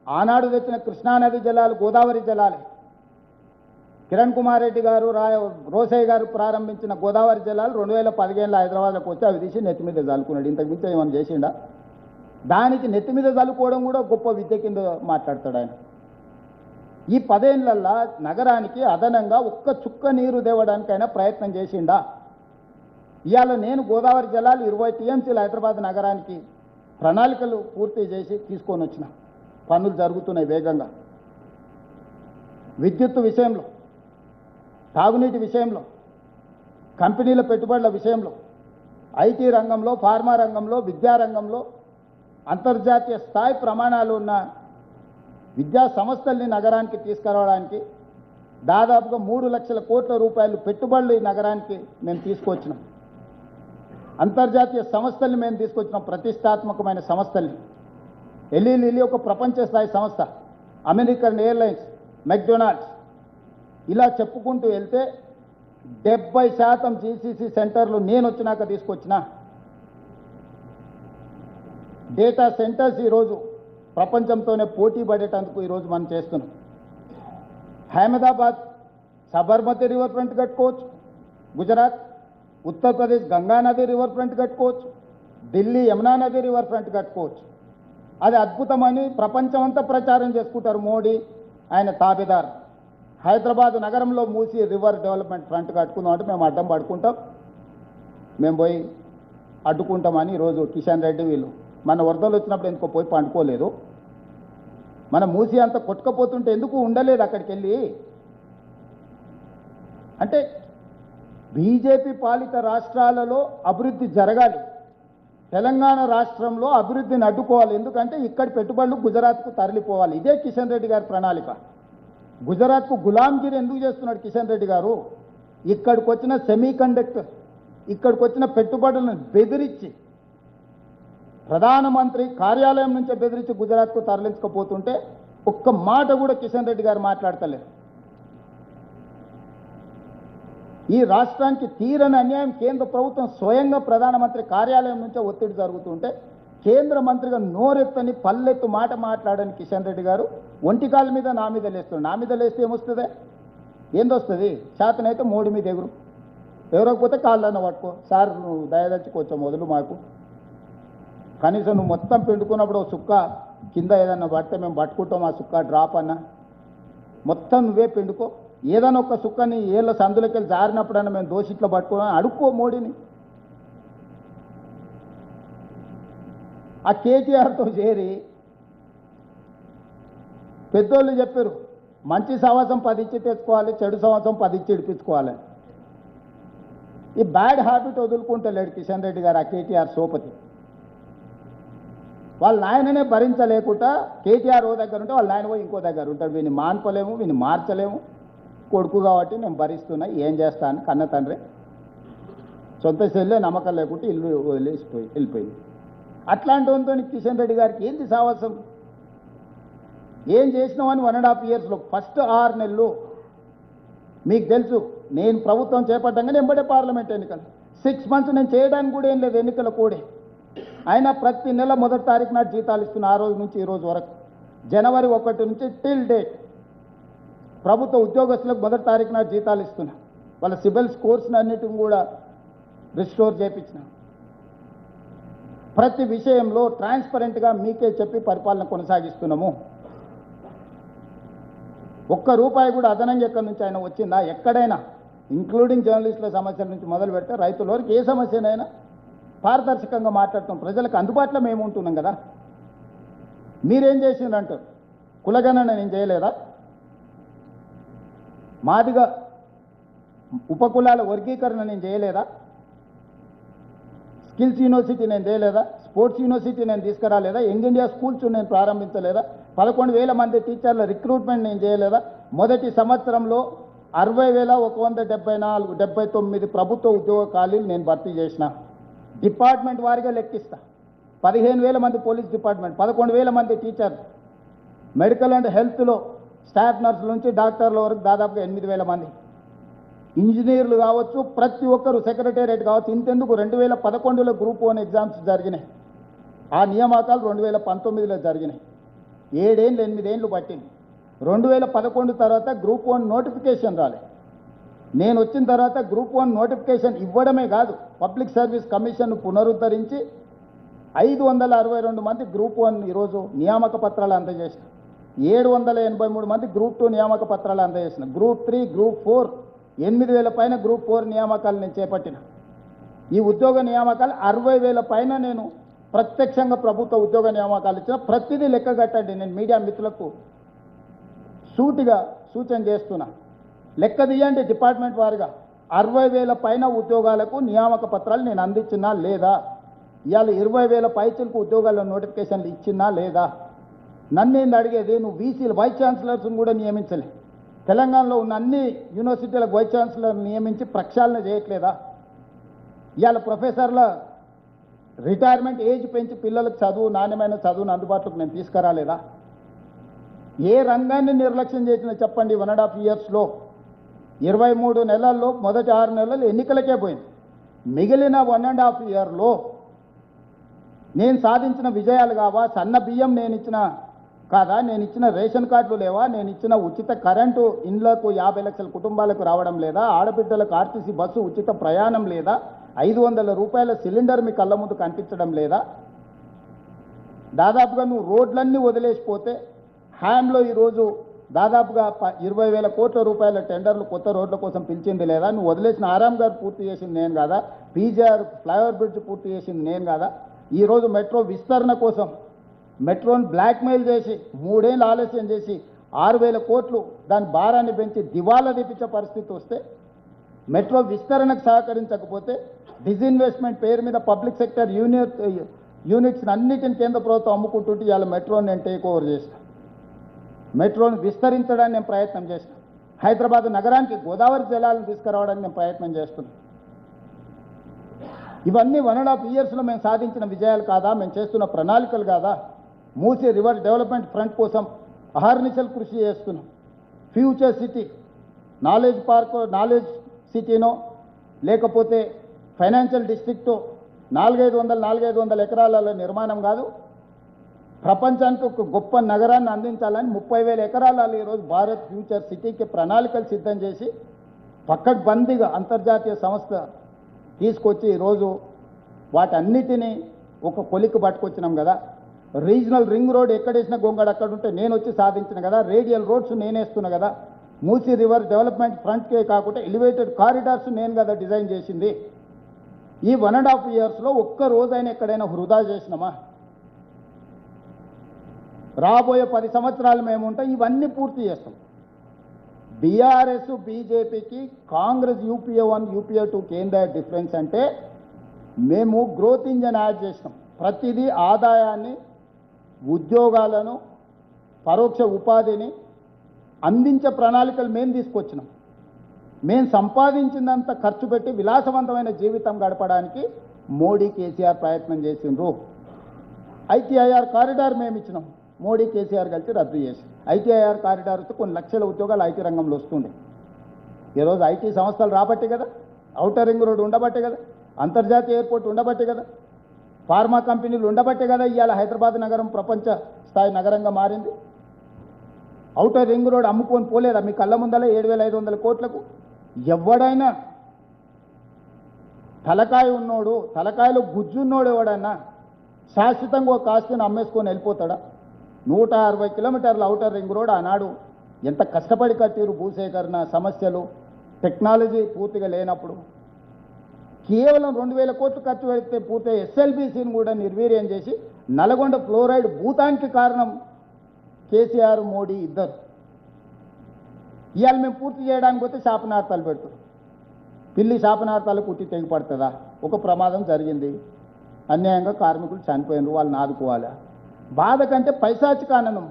ఆనాడు తెచ్చిన కృష్ణానది జలాలు గోదావరి జలాలే. కిరణ్ కుమార్ రెడ్డి గారు రోసయ్య గారు ప్రారంభించిన గోదావరి జలాలు 2015లో హైదరాబాద్లోకి వచ్చి అవి తీసి నెత్తి మీద చల్లుకున్నాడు. ఇంతకు మించి ఏమైనా చేసిండా? దానికి నెత్తి మీద చల్లుకోవడం కూడా గొప్ప విద్య కింద మాట్లాడతాడు ఆయన. ఈ 10 ఏళ్లల్లా నగరానికి అదనంగా ఒక్క చుక్క నీరు తేవడానికైనా ప్రయత్నం చేసిండా? ఇవాళ నేను గోదావరి జలాలు 20 టీఎంసీలు హైదరాబాద్ నగరానికి ప్రణాళికలు పూర్తి చేసి తీసుకొని వచ్చిన. పనులు జరుగుతున్నాయి వేగంగా. విద్యుత్తు విషయంలో, తాగునీటి విషయంలో, కంపెనీల పెట్టుబడుల విషయంలో, ఐటీ రంగంలో, ఫార్మా రంగంలో, విద్యారంగంలో అంతర్జాతీయ స్థాయి ప్రమాణాలు ఉన్న విద్యా సంస్థల్ని నగరానికి తీసుకురావడానికి దాదాపుగా 3 లక్షల కోట్ల రూపాయలు పెట్టుబడులు ఈ నగరానికి మేము తీసుకొచ్చినాం. అంతర్జాతీయ సంస్థల్ని మేము తీసుకొచ్చినాం, ప్రతిష్టాత్మకమైన సంస్థల్ని. ఎలీ లిలీ ఒక ప్రపంచ స్థాయి సంస్థ, అమెరికన్ ఎయిర్లైన్స్, మెక్డొనాల్డ్స్, ఇలా చెప్పుకుంటూ వెళ్తే 70% జీసీసీ సెంటర్లు నేను వచ్చినాక తీసుకొచ్చిన. డేటా సెంటర్స్ ఈరోజు ప్రపంచంతోనే పోటీ పడేటందుకు ఈరోజు మనం చేస్తున్నాం. అహ్మదాబాద్ సబర్మతి రివర్ ఫ్రంట్ కట్టుకోవచ్చు, గుజరాత్, ఉత్తరప్రదేశ్ గంగా నది రివర్ ఫ్రంట్ కట్టుకోవచ్చు, ఢిల్లీ యమునా నది రివర్ ఫ్రంట్ కట్టుకోవచ్చు. అది అద్భుతమని ప్రపంచమంతా ప్రచారం చేసుకుంటారు మోడీ ఆయన తాబేదారు. హైదరాబాద్ నగరంలో మూసి రివర్ డెవలప్మెంట్ ఫ్రంట్ కట్టుకుందాం అంటే మేము అడ్డం పడుకుంటాం, మేము పోయి అడ్డుకుంటామని ఈరోజు కిషన్ రెడ్డి వీళ్ళు మన వరదలు వచ్చినప్పుడు ఎందుకో పోయి పండుకోలేదు. మన మూసి అంత కొట్టుకపోతుంటే ఎందుకు ఉండలేదు అక్కడికి వెళ్ళి? అంటే బీజేపీ పాలిత రాష్ట్రాలలో అభివృద్ధి జరగాలి, తెలంగాణ రాష్ట్రంలో అభివృద్ధిని అడ్డుకోవాలి. ఎందుకంటే ఇక్కడి పెట్టుబడులు గుజరాత్కు తరలిపోవాలి. ఇదే కిషన్ రెడ్డి గారి ప్రణాళిక. గుజరాత్కు గులాంగిరి ఎందుకు చేస్తున్నాడు కిషన్ రెడ్డి గారు? ఇక్కడికి వచ్చిన సెమీ కండక్టర్, ఇక్కడికి వచ్చిన పెట్టుబడులను బెదిరించి, ప్రధానమంత్రి కార్యాలయం నుంచే బెదిరించి గుజరాత్కు తరలించకపోతుంటే ఒక్క మాట కూడా కిషన్ రెడ్డి గారు మాట్లాడతలేరు. ఈ రాష్ట్రానికి తీరని అన్యాయం కేంద్ర ప్రభుత్వం స్వయంగా ప్రధానమంత్రి కార్యాలయం నుంచే ఒత్తిడి జరుగుతుంటే కేంద్ర మంత్రిగా నోరెత్తని పల్లెత్తు మాట మాట్లాడని కిషన్ రెడ్డి గారు ఒంటికాల మీద నా మీద లేస్తున్నాడు. నా మీద లేస్తే ఏమొస్తుంది? ఏందొస్తుంది? చేతనైతే మోడీ మీద ఎగురు, ఎవరకపోతే కాళ్ళన్న పట్టుకో. సార్ నువ్వు దయదచ్చి కొంచెం మొదలు మాకు, కనీసం నువ్వు మొత్తం పిండుకున్నప్పుడు ఒక సుక్క కింద ఏదన్నా పడితే మేము పట్టుకుంటాం, ఆ సుక్క డ్రాప్ అన్న మొత్తం నువ్వే పిండుకో. ఏదైనా ఒక సుక్కని ఏళ్ళ సందులకి వెళ్ళి జారినప్పుడన్నా మేము దోషిట్లో పట్టుకోవాలని అడుక్కో మోడీని. ఆ కేటీఆర్తో చేరి పెద్దోళ్ళు చెప్పారు, మంచి సంవత్సరం 10 ఇచ్చి తెచ్చుకోవాలి, చెడు సంవత్సరం 10 ఇచ్చి ఇడిపించుకోవాలి. ఈ బ్యాడ్ హ్యాబిట్ వదులుకుంటలేడు కిషన్ రెడ్డి గారు. ఆ కేటీఆర్ సోపతి వాళ్ళ నాయననే భరించలేకుండా కేటీఆర్ ఓ దగ్గర ఉంటే వాళ్ళ నాయన పోయి ఇంకో దగ్గర ఉంటాడు. వీని మాన్పలేము, వీని మార్చలేము, కొడుకు కాబట్టి నేను భరిస్తున్నా, ఏం చేస్తాను కన్న తండ్రి. సొంత చెల్లె నమ్మకం లేకుంటే ఇల్లు వెళ్ళిపోయింది. అట్లాంటి వంతో కిషన్ రెడ్డి గారికి ఏంది సాహసం? ఏం చేసినామని 1.5 ఇయర్స్లో ఫస్ట్ 6 నెలలు మీకు తెలుసు. నేను ప్రభుత్వం చేపట్టంగానే ఎంబడే పార్లమెంట్ ఎన్నికలు. 6 మంత్స్ నేను చేయడానికి కూడా ఏం లేదు ఎన్నికల కూడే. అయినా ప్రతి నెల 1వ తారీఖు నాడు జీతాలు ఇస్తున్నా. ఆ రోజు నుంచి ఈ రోజు వరకు జనవరి 1 నుంచి టిల్ డేట్ ప్రభుత్వ ఉద్యోగస్తులకు 1వ తారీఖు నాడు జీతాలు ఇస్తున్నా. వాళ్ళ సిబిల్ స్కోర్స్ని అన్నిటిని కూడా రిస్టోర్ చేయించిన. ప్రతి విషయంలో ట్రాన్స్పరెంట్గా మీకే చెప్పి పరిపాలన కొనసాగిస్తున్నాము. ఒక్క రూపాయి కూడా అదనంగా ఎక్కడి నుంచి అయినా వచ్చిందా? ఎక్కడైనా, ఇంక్లూడింగ్ జర్నలిస్టుల సమస్యల నుంచి మొదలు పెడితే రైతుల వరకు ఏ సమస్యనైనా పారదర్శకంగా మాట్లాడుతాం. ప్రజలకు అందుబాటులో మేము ఉంటున్నాం కదా. మీరేం చేసిందంటారు? కులగణన నేను చేయలేదా? మాదిగా ఉపకులాల వర్గీకరణ నేను చేయలేదా? స్కిల్స్ యూనివర్సిటీ నేను చేయలేదా? స్పోర్ట్స్ యూనివర్సిటీ నేను తీసుకురాలేదా? యంగ్ ఇండియా స్కూల్స్ నేను ప్రారంభించలేదా? 11,000 మంది టీచర్ల రిక్రూట్మెంట్ నేను చేయలేదా? మొదటి సంవత్సరంలో 60,179 ప్రభుత్వ ఉద్యోగ ఖాళీలు నేను భర్తీ చేసిన. డిపార్ట్మెంట్ వారిగా లెక్కిస్తా. 15,000 మంది పోలీస్ డిపార్ట్మెంట్, 11,000 మంది టీచర్లు, మెడికల్ అండ్ హెల్త్లో స్టాఫ్ నర్సుల నుంచి డాక్టర్ల వరకు దాదాపుగా 8,000 మంది, ఇంజనీర్లు కావచ్చు, ప్రతి ఒక్కరు సెక్రటేరియట్ కావచ్చు. ఇంతెందుకు 2011లో గ్రూప్ 1 ఎగ్జామ్స్ జరిగినాయి. ఆ నియామకాలు 2019లో జరిగినాయి. 7 ఏళ్ళు 8 ఏళ్ళు పట్టింది. 2011 తర్వాత గ్రూప్ 1 నోటిఫికేషన్ రాలే. నేను వచ్చిన తర్వాత గ్రూప్ 1 నోటిఫికేషన్ ఇవ్వడమే కాదు, పబ్లిక్ సర్వీస్ కమిషన్ను పునరుద్ధరించి 562 మంది గ్రూప్ 1 ఈరోజు నియామక పత్రాలు అందజేసిన, 783 మంది గ్రూప్ 2 నియామక పత్రాలు అందజేసిన, గ్రూప్ 3 గ్రూప్ 4 8,000 పైన గ్రూప్ 4 నియామకాలు నేను చేపట్టిన. ఈ ఉద్యోగ నియామకాలు 60,000 పైన నేను ప్రత్యక్షంగా ప్రభుత్వ ఉద్యోగ నియామకాలు ఇచ్చిన. ప్రతిదీ లెక్క కట్టండి. నేను మీడియా మిత్రులకు సూటిగా సూచన చేస్తున్నా, లెక్క తీయండి డిపార్ట్మెంట్ వారిగా. 60,000 పైన ఉద్యోగాలకు నియామక పత్రాలు నేను అందించినా లేదా? ఇవాళ 20,000 పైచలకు ఉద్యోగాల నోటిఫికేషన్లు ఇచ్చినా లేదా? నన్ను ఏంది అడిగేది? నువ్వు వీసీలు వైస్ ఛాన్సలర్స్ని కూడా నియమించలే. తెలంగాణలో ఉన్న అన్ని యూనివర్సిటీలకు వైస్ ఛాన్సలర్ నియమించి ప్రక్షాళన చేయట్లేదా? ఇవాళ ప్రొఫెసర్ల రిటైర్మెంట్ ఏజ్ పెంచి పిల్లలకు చదువు, నాణ్యమైన చదువును అందుబాటులోకి నేను తీసుకురాలేదా? ఏ రంగాన్ని నిర్లక్ష్యం చేసినా చెప్పండి. 1.5 ఇయర్స్లో 23 నెలల్లో మొదటి 6 నెలలు ఎన్నికలకే పోయింది. మిగిలిన 1.5 ఇయర్లో నేను సాధించిన విజయాలు కావా? సన్న బియ్యం నేను ఇచ్చిన కాదా? నేను ఇచ్చిన రేషన్ కార్డులు లేవా? నేను ఇచ్చిన ఉచిత కరెంటు ఇండ్లకు 50 లక్షల కుటుంబాలకు రావడం లేదా? ఆడబిడ్డలకు ఆర్టీసీ బస్సు ఉచిత ప్రయాణం లేదా? 500 రూపాయల సిలిండర్ మీ కళ్ళ ముందు కనిపించడం లేదా? దాదాపుగా నువ్వు రోడ్లన్నీ వదిలేసిపోతే హ్యాండ్లో ఈరోజు దాదాపుగా 20,000 కోట్ల రూపాయల టెండర్లు కొత్త రోడ్ల కోసం పిలిచింది లేదా? నువ్వు వదిలేసిన ఆరామ్ గారు పూర్తి చేసింది నేను కాదా? పీజీఆర్ ఫ్లైఓవర్ బ్రిడ్జ్ పూర్తి చేసింది నేను కాదా? ఈరోజు మెట్రో విస్తరణ కోసం మెట్రోని బ్లాక్మెయిల్ చేసి 3 ఏళ్ళు ఆలస్యం చేసి 6,000 కోట్లు దాని భారాన్ని పెంచి దివాలా తీపించే పరిస్థితి వస్తే, మెట్రో విస్తరణకు సహకరించకపోతే డిజిన్వెస్ట్మెంట్ పేరు మీద పబ్లిక్ సెక్టర్ యూనిట్స్ అన్నిటిని కేంద్ర ప్రభుత్వం అమ్ముకుంటుంటే ఇవాళ మెట్రోని నేను టేక్ ఓవర్ చేసిన, మెట్రోను విస్తరించడానికి నేను ప్రయత్నం చేసిన, హైదరాబాద్ నగరానికి గోదావరి జలాలను తీసుకురావడానికి నేను ప్రయత్నం చేస్తున్నాను. ఇవన్నీ 1.5 ఇయర్స్లో మేము సాధించిన విజయాలు కాదా? మేము చేస్తున్న ప్రణాళికలు కాదా? మూసీ రివర్ డెవలప్మెంట్ ఫ్రంట్ కోసం అహర్నిశలు కృషి చేస్తున్నాం. Future city, knowledge park, knowledge సిటీనో లేకపోతే ఫైనాన్షియల్ డిస్ట్రిక్టు 400 ఎకరాల నిర్మాణం కాదు, ప్రపంచానికి ఒక గొప్ప నగరాన్ని అందించాలని 30,000 ఎకరాలలో ఈరోజు భారత్ ఫ్యూచర్ సిటీకి ప్రణాళికలు సిద్ధం చేసి పక్కడ్బందీగా అంతర్జాతీయ సంస్థ తీసుకొచ్చి ఈరోజు వాటన్నిటినీ ఒక కొలిక్కి పట్టుకొచ్చినాం కదా. రీజనల్ రింగ్ రోడ్ ఎక్కడేసినా గొంగడు అక్కడ ఉంటే నేను వచ్చి సాధించిన కదా. రేడియల్ రోడ్స్ నేనేస్తున్నా కదా. మూసీ రివర్ డెవలప్మెంట్ ఫ్రంట్కే కాకుండా ఎలివేటెడ్ కారిడార్స్ నేను కదా డిజైన్ చేసింది. ఈ 1.5 ఇయర్స్లో ఒక్క రోజైనా ఎక్కడైనా వృధా చేసినామా? రాబోయే 10 సంవత్సరాలు మేము ఉంటాం, ఇవన్నీ పూర్తి చేస్తాం. బీఆర్ఎస్ బీజేపీకి కాంగ్రెస్ యూపీఏ 1 యూపీఏ 2 కేంద్ర డిఫరెన్స్ అంటే మేము గ్రోత్ ఇంజన్ యాడ్ చేసినాం. ప్రతిదీ ఆదాయాన్ని, ఉద్యోగాలను, పరోక్ష ఉపాధిని అందించే ప్రణాళికలు మేము తీసుకొచ్చినాం. మేము సంపాదించినంత ఖర్చు పెట్టి విలాసవంతమైన జీవితం గడపడానికి మోడీ కేసీఆర్ ప్రయత్నం చేసిండ్రు. ఐటీఐఆర్ కారిడార్ మేము ఇచ్చినాం, మోడీ కేసీఆర్ కలిసి రద్దు చేసి. ఐటీఐఆర్ కారిడార్తో కొన్ని లక్షల ఉద్యోగాలు ఐటీ రంగంలో వస్తుండే. ఈరోజు ఐటీ సంస్థలు రాబట్టే కదా, ఔటర్ రింగ్ రోడ్ ఉండబట్టే కదా, అంతర్జాతీయ ఎయిర్పోర్ట్ ఉండబట్టే కదా, ఫార్మా కంపెనీలు ఉండబట్టే కదా ఇవాళ హైదరాబాద్ నగరం ప్రపంచ స్థాయి నగరంగా మారింది. ఔటర్ రింగ్ రోడ్ అమ్ముకొని పోలేదా మీ కళ్ళ ముందల 7,500 కోట్లకు? ఎవడైనా తలకాయ ఉన్నోడు, తలకాయలో గుజ్జున్నోడు ఎవడైనా శాశ్వతంగా ఒక ఆస్తిని అమ్మేసుకొని వెళ్ళిపోతాడా? 160 కిలోమీటర్ల ఔటర్ రింగ్ రోడ్ ఆనాడు ఎంత కష్టపడి కట్టిరు. భూసేకరణ సమస్యలు, టెక్నాలజీ పూర్తిగా లేనప్పుడు కేవలం 2,000 కోట్లు ఖర్చు పెడితే పూర్తి ఎస్ఎల్బీసీని కూడా నిర్వీర్యం చేసి నల్గొండ ఫ్లోరైడ్ భూతానికి కారణం కేసీఆర్, మోడీ ఇద్దరు. ఇవాళ మేము పూర్తి చేయడానికి పోతే శాపనార్థాలు పెడుతున్నాం. పిల్లి శాపనార్థాలు కుట్టి తెగిపడుతుందా? ఒక ప్రమాదం జరిగింది, అన్యాయంగా కార్మికులు చనిపోయినారు, వాళ్ళని ఆదుకోవాలా? బాధ కంటే పైశాచిక ఆనందం.